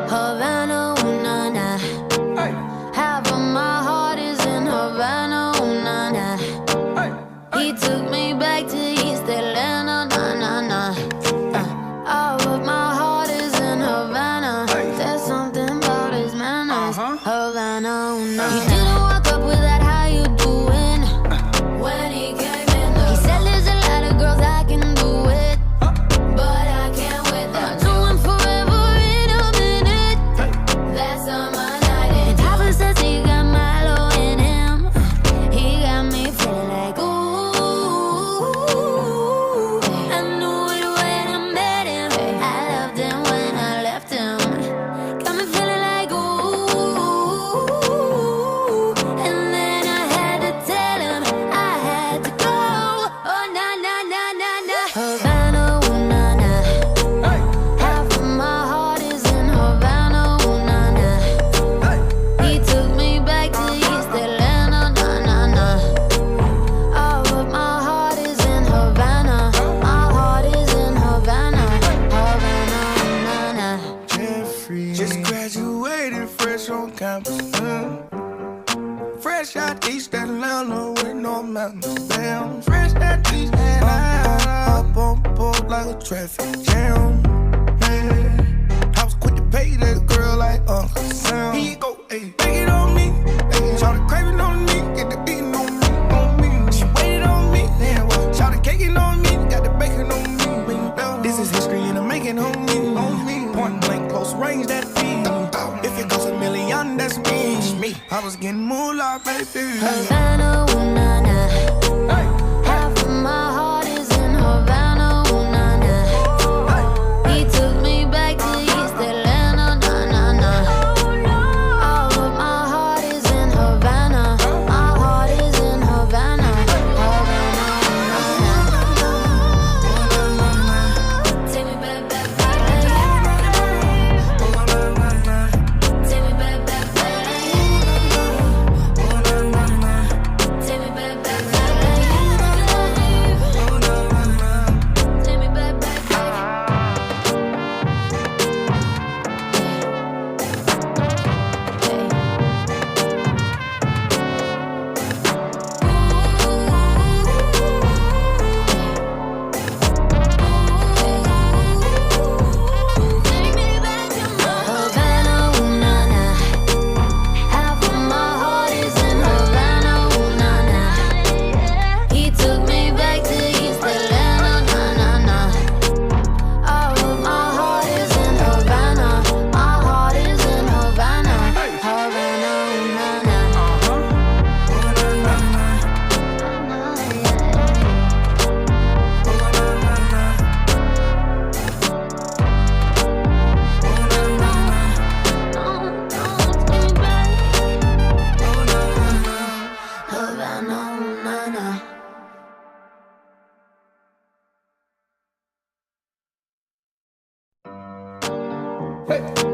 Havana, ooh, na, na. Half of my heart is in Havana, ooh, na, na. He took me back to East Atlanta, na, na, na. All of my heart is in Havana. There's something about his manners. Havana, ooh, na, na. He didn't walk up with that, how you doing? When he came in the he said there's a lot of girls I can do it, but I can't with them. I'll do him forever in a minute. That's on my night. And Papa says he got Milo in him. He got me feeling like ooh. I knew it when I met him. I loved him when I left him. Got me feeling like ooh. And then I had to tell him I had to go. Oh na na na na na. Havana, ooh na na. Half of my heart is in Havana, ooh na na. He took me back to East Atlanta, na na na. All of my heart is in Havana. My heart is in Havana. Havana, ooh na na. Jeffrey just graduated fresh on campus. Fresh out East Atlanta with no mountains. Damn, fresh out East Atlanta. Up on board like a traffic jam. Man, I was quick to pay that girl like Uncle Sam. He go, hey, take it on me. Hey, shout the craving on me, get the beating on me, on me. She waited on me, then what? Shout the caking on me, got the bacon on me. This is history and I'm making on me, on me. Point blank, close range, that beat. If it goes a million, that's me. I was getting moolah, baby. Havana, ooh na na. Half of my heart is in Havana, ooh na na. He took me back to East Atlanta, na na na. All of my heart is in Havana. My heart is in Havana. Havana, ooh na na. Take me back, back, back. Take me back, back, back. Take me back, back, back. Take me back, back, back. Havana, ooh na na. Half of my heart is in Havana, ooh na na. He took me back to East Atlanta, na na na. All of my heart is in Havana. My heart is in Havana. Havana, ooh na na. Havana, ooh na na. Hey.